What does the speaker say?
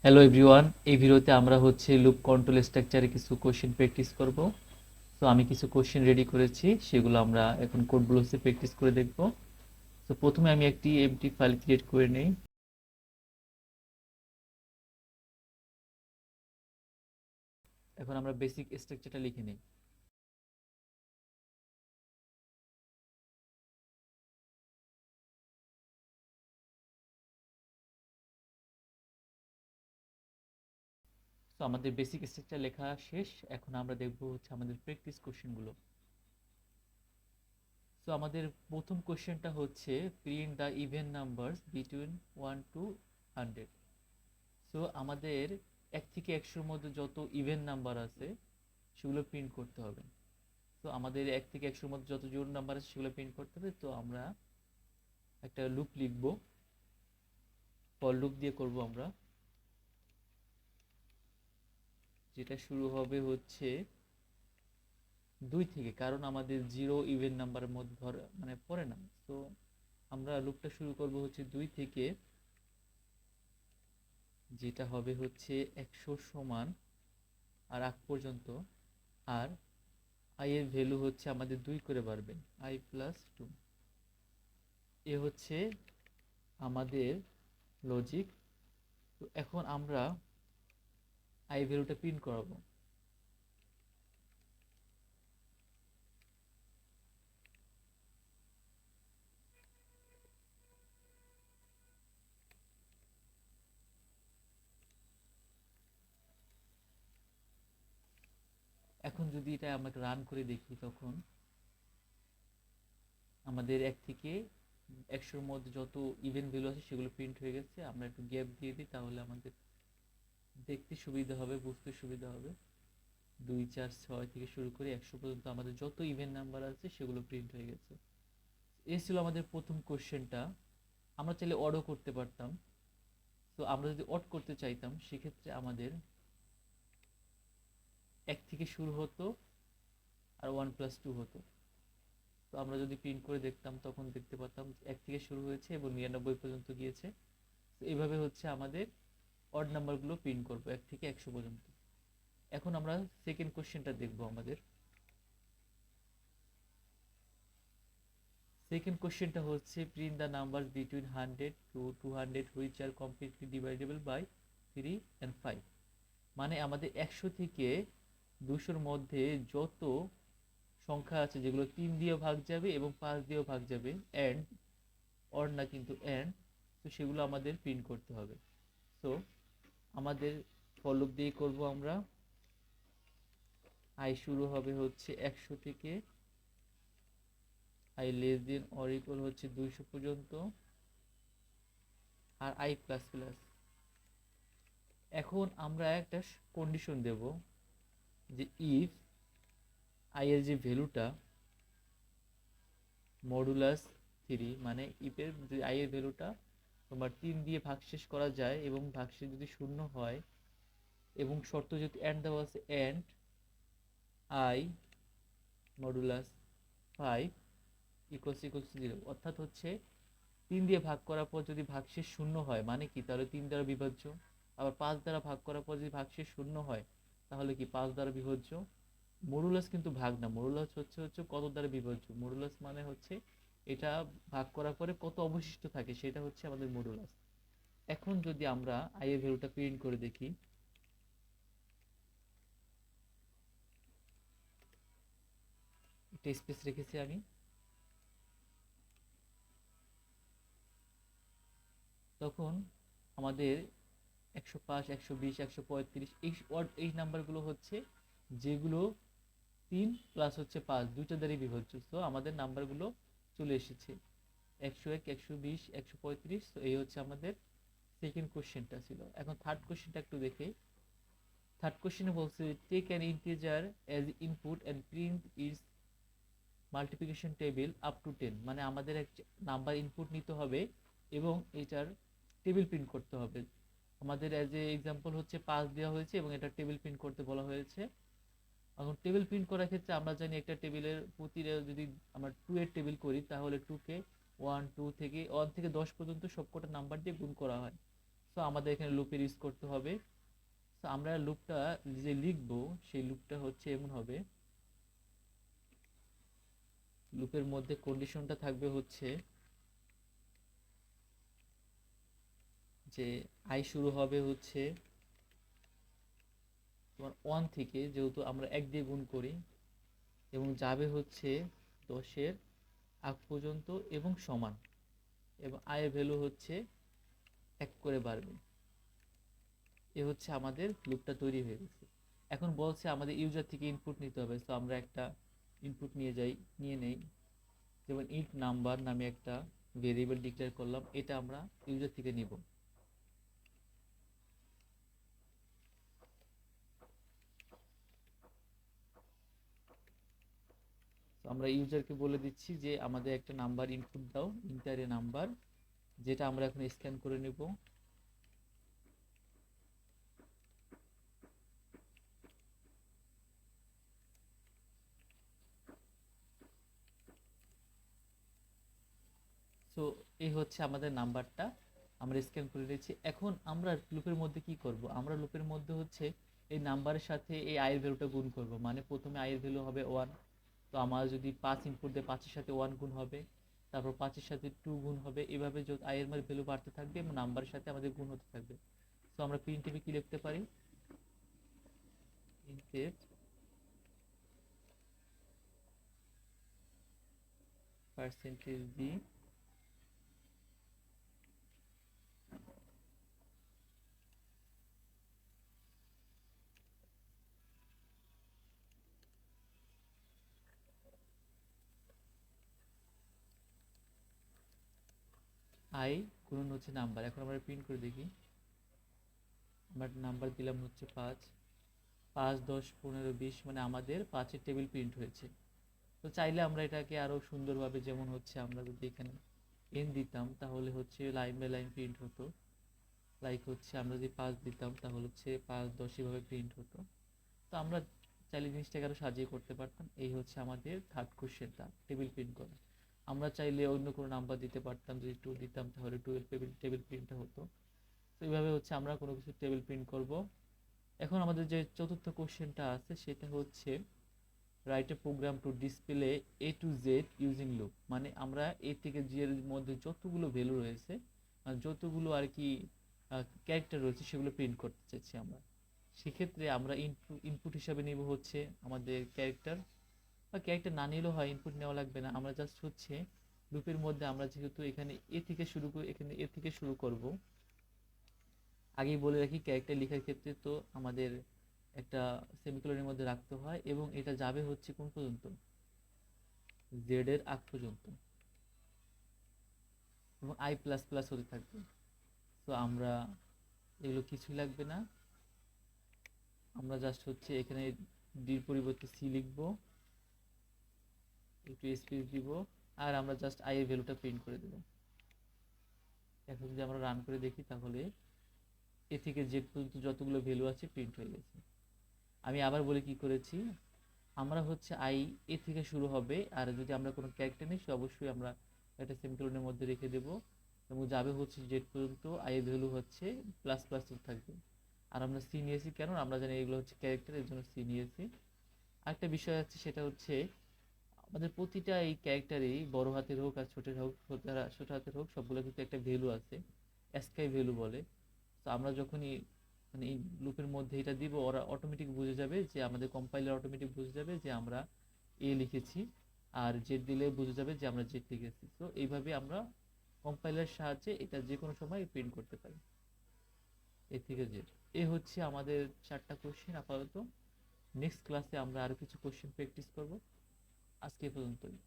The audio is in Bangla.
হ্যালো এভরিওয়ান, এই ভিডিওতে আমরা লুপ কন্ট্রোল স্ট্রাকচারে কিছু কোশ্চেন প্র্যাকটিস করব। তো আমি কিছু কোশ্চেন রেডি করেছি, সেগুলো আমরা এখন কোডগুলোতে প্র্যাকটিস করে দেখব। তো প্রথমে আমি একটি এমটি ফাইল ক্রিয়েট করে নেই। এখন আমরা বেসিক স্ট্রাকচারটা লিখে নিই। তো আমাদের বেসিক স্ট্রাকচার লেখা শেষ। এখন আমরা দেখব আমাদের প্র্যাকটিস কোশ্চেনগুলো। তো আমাদের প্রথম কোশ্চেনটা হচ্ছে print the even numbers between 1 to 100। So আমাদের 1 থেকে 100-র মধ্যে যত ইভেন নাম্বার আছে সেগুলো প্রিন্ট করতে হবে। তো আমাদের 1 থেকে 100-র মধ্যে যত জোড় নাম্বার আছে সেগুলো প্রিন্ট করতে হবে। তো আমরা একটা লুপ লিখব, ফর লুপ দিয়ে করব আমরা, যেটা শুরু হবে 2 থেকে, কারণ আমাদের জিরো ইভেন নাম্বারের মধ্যে পড়ে না। তো আমরা লুপটা শুরু করব 2 থেকে, যেটা হবে 100 সমান আর আগ পর্যন্ত। আর আই এর ভ্যালু আমাদের 2 করে বাড়বে, i+2। এ আমাদের লজিক। তো এখন আমরা আই ভ্যালুটা প্রিন্ট করাবো। এখন যদি এটা আমরা রান করে দেখি, তখন আমাদের 1 থেকে 100-র মধ্যে যত ইভেন ভ্যালু আছে সেগুলো প্রিন্ট হয়ে গেছে। আমরা একটু গ্যাপ দিয়ে দিই, তাহলে আমাদের দেখতে সুবিধা হবে, বুঝতে সুবিধা হবে। 2 4 6 থেকে শুরু করে 100 পর্যন্ত আমাদের যত ইভেন নাম্বার আছে সেগুলো প্রিন্ট হয়ে গেছে। এই ছিল আমাদের প্রথম কোশ্চেনটা। আমরা চাইলে অডও করতে পারতাম। তো আমরা যদি অড করতে চাইতাম, সেক্ষেত্রে আমাদের 1 থেকে শুরু হতো আর 1+2 হতো। তো আমরা যদি প্রিন্ট করে দেখতাম, তখন দেখতে পারতাম 1 থেকে শুরু হয়েছে এবং 99 পর্যন্ত গিয়েছে। তো এইভাবে আমাদের অড নাম্বারগুলো প্রিন্ট করব 1 থেকে 100 পর্যন্ত। এখন আমরা সেকেন্ড কোশ্চেনটা দেখব। আমাদের সেকেন্ড কোশ্চেনটা print the number between 100 to 200 which are completely divisible by 3 and 5। মানে আমাদের 100 থেকে 200-র মধ্যে যত সংখ্যা আছে যেগুলো 3 দিয়ে ভাগ যাবে এবং 5 দিয়েও ভাগ যাবে, এন্ড অর না, কিন্তু এন্ড, তো সেগুলো আমাদের প্রিন্ট করতে হবে। সো আমাদের ফর লুপ দিয়ে করব আমরা। আই শুরু হবে 100 থেকে, I less than or equal 200 পর্যন্ত, আর আই প্লাস প্লাস। এখন আমরা একটা কন্ডিশন দেব, যে ইফ আই এর যে ভ্যালুটা মডুলাস 3, মানে ইফের যদি আই এর ভ্যালুটা তোমার 3 দিয়ে ভাগশেষ করা যায় এবং ভাগশেষ যদি শূন্য হয়, এবং শর্ত যদি এন্ড দেওয়া আছে, এন্ড আই মডুলাস 5 ইকুয়ালস 0, অর্থাৎ 3 দিয়ে ভাগ করার পর যদি ভাগশেষ শূন্য হয়, মানে কি, তাহলে 3 দ্বারা বিভাজ্য। আবার 5 দ্বারা ভাগ করার পর যদি ভাগশেষ শূন্য হয়, তাহলে কি 5 দ্বারা বিভাজ্য। মডুলাস কিন্তু ভাগ না, মডুলাস কত দ্বারা বিভাজ্য। মডুলাস মানে এটা ভাগ করার পরে কত অবশিষ্ট থাকে, সেটা আমাদের মডুলাস। এখন যদি আমরা আই এর ভ্যালুটা প্রিন্ট করে দেখি, একটা স্পেস রেখেছি আমি। তখন আমাদের 105, 120, 135 এই নাম্বারগুলো যেগুলো 3 প্লাস 5 দুইটা দ্বারাই বিভাজ্য। তো আমাদের নাম্বারগুলো চলে এসেছে 101, 120, 135। তো এই আমাদের সেকেন্ড কোশ্চেনটা ছিল। এখন থার্ড কোশ্চেনটা একটু দেখে। থার্ড কোশ্চেনে বলছে take an integer as input and print its multiplication table up to 10। মানে আমাদের এক নাম্বার ইনপুট নিতে হবে এবং এটার টেবিল প্রিন্ট করতে হবে। আমাদের অ্যাজ এ এক্সাম্পল 5 দেওয়া হয়েছে এবং এটা টেবিল প্রিন্ট করতে বলা হয়েছে। এখন টেবিল প্রিন্ট করার ক্ষেত্রে আমরা জানি একটা টেবিলের প্রতিটা যদি আমরা 2 এর টেবিল করি, তাহলে 2 কে 1 2 থেকে 1 থেকে 10 পর্যন্ত সবকটা নাম্বার দিয়ে গুণ করা হয়। সো আমাদের এখানে লুপের ইউজ করতে হবে। তো আমরা লুপটা যে লিখবো সেই লুপটা হচ্ছে এমন হবে, লুপের মধ্যে কন্ডিশনটা থাকবে হচ্ছে যে আই শুরু হবে হচ্ছে তোমার 1 থেকে, যেহেতু আমরা 1 দিয়ে গুণ করি, এবং যাবে হচ্ছে 10-এর আগ পর্যন্ত এবং সমান, এবং আই এর ভ্যালু হচ্ছে 1 করে বাড়বে। এ হচ্ছে আমাদের লুপটা তৈরি হয়ে গেছে। এখন বলছে আমাদের ইউজার থেকে ইনপুট নিতে হবে, তো আমরা একটা ইনপুট নিয়ে নেই, যেমন ইন্ট নাম্বার নামে একটা ভেরিয়েবল ডিক্লেয়ার করলাম, এটা আমরা ইউজার থেকে নিব। তো আমরা ইউজারকে বলে দিচ্ছি যে আমাদের একটা নাম্বার ইনপুট দাও, ইন্টারে নাম্বার, যেটা আমরা এখন স্ক্যান করে নেব। সো এই হচ্ছে আমাদের নাম্বারটা আমরা স্ক্যান করে নিয়েছি। এখন আমরা লুপের মধ্যে কি করব, আমরা লুপের মধ্যে হচ্ছে এই নাম্বারের সাথে এই আয়ের ভ্যালুটা গুণ করব, মানে প্রথমে আয়ের ভ্যালু হবে 1, তো আমার যদি 5 ইনপুট দেয় 5 এর সাথে 1 গুণ হবে, তারপর 5 এর সাথে 2 গুণ হবে, এভাবে যত আয়ের ভ্যালু বাড়তে থাকবে এবং নাম্বারের সাথে আমাদের গুণ হতে থাকবে। তো আমরা প্রিন্টএফে কি লিখতে পারি, প্রিন্টএফ পার্সেন্টেজ ডি আই গুণন হচ্ছে নাম্বার। এখন আমরা প্রিন্ট করে দেখি, আমরা নাম্বার দিলাম হচ্ছে 5, 5, 10, 15, 20, মানে আমাদের 5-এর টেবিল প্রিন্ট হয়েছে। তো চাইলে আমরা এটাকে আরো সুন্দরভাবে, যেমন হচ্ছে আমরা যদি এখানে এন দিতাম তাহলে হচ্ছে লাইন বাই লাইন প্রিন্ট হতো, লাইক হচ্ছে আমরা যদি 5 দিতাম তাহলে হচ্ছে 5, 10 এভাবে প্রিন্ট হতো। তো আমরা চাইলে জিনিসটাকে আরো সাজিয়ে করতে পারতাম। এই হচ্ছে আমাদের থার্ড কোশ্চেনটা, টেবিল প্রিন্ট করা। আমরা চাইলে অন্য কোনো নাম্বার দিতে পারতাম, যদি 2 দিতাম তাহলে 2 এর টেবিল প্রিন্টটা হতো। তো এইভাবে হচ্ছে আমরা কোনো কিছু টেবিল প্রিন্ট করব। এখন আমাদের যে চতুর্থ কোশ্চেনটা আছে সেটা হচ্ছে write a program to display A to Z using loop, মানে আমরা এ থেকে জি এর মধ্যে যতগুলো ভ্যালু রয়েছে, যতগুলো আর কি ক্যারেক্টার রয়েছে সেগুলো প্রিন্ট করতে চাইছি আমরা। সেক্ষেত্রে আমরা ইনপুট হিসাবে নিব হচ্ছে আমাদের ক্যারেক্টার, বা ক্যারেক্টার না নিলেও হয়, ইনপুট নেওয়া লাগবে না। আমরা জাস্ট হচ্ছে লুপের মধ্যে আমরা যেহেতু এখানে এ থেকে শুরু করে, এখানে এ থেকে শুরু করব। আগেই বলে রাখি ক্যারেক্টার লেখার ক্ষেত্রে তো আমাদের একটা সেমিকোলনের মধ্যে রাখতে হয়, এবং এটা যাবে হচ্ছে কোন পর্যন্ত, জেড এর আগ পর্যন্ত, এবং আই প্লাস প্লাস হতে থাকবে। তো আমরা এগুলো কিছুই লাগবে না, আমরা জাস্ট হচ্ছে এখানে ডির পরিবর্তে সি লিখবো, একটু স্পেস দিব, আর আমরা জাস্ট আই এর ভ্যালুটা প্রিন্ট করে দেব। এখন যদি আমরা রান করে দেখি তাহলে এ থেকে জেড পর্যন্ত যতগুলো ভ্যালু আছে প্রিন্ট হয়ে গেছে। আমি আবার বলি কি করেছি, আমরা হচ্ছে আই এ থেকে শুরু হবে, আর যদি আমরা কোনো ক্যারেক্টার নিই সে অবশ্যই আমরা একটা সেমিকোলনের মধ্যে রেখে দেব, এবং যাবে হচ্ছে জেড পর্যন্ত, আই এর ভ্যালু হচ্ছে প্লাস প্লাস থাকবে। আর আমরা সি নিয়েছি কেন, আমরা জানি এগুলো হচ্ছে ক্যারেক্টার, এর জন্য সি নিয়েছি। আরেকটা বিষয় আছে, সেটা হচ্ছে আমাদের প্রতিটা এই ক্যারেক্টারেই বড় হাতের হোক আর ছোট হাতের হোক সবগুলো কিন্তু একটা ভ্যালু আছে, অ্যাস্কাই ভ্যালু বলে। তো আমরা যখনই মানে এই লুপের মধ্যে এটা দিব, ওরা অটোমেটিক বুঝে যাবে, যে আমাদের কম্পাইলার অটোমেটিক বুঝে যাবে যে আমরা এ লিখেছি, আর জেড দিলে বুঝে যাবে যে আমরা জেড লিখেছি। তো এইভাবে আমরা কম্পাইলার সাহায্যে এটা যে কোনো সময় প্রিন্ট করতে পারি, এ থেকে জেড। এ হচ্ছে আমাদের 4টা কোশ্চেন আপাতত। নেক্সট ক্লাসে আমরা আরো কিছু কোশ্চেন প্র্যাকটিস করব। আজকে এ পর্যন্তই।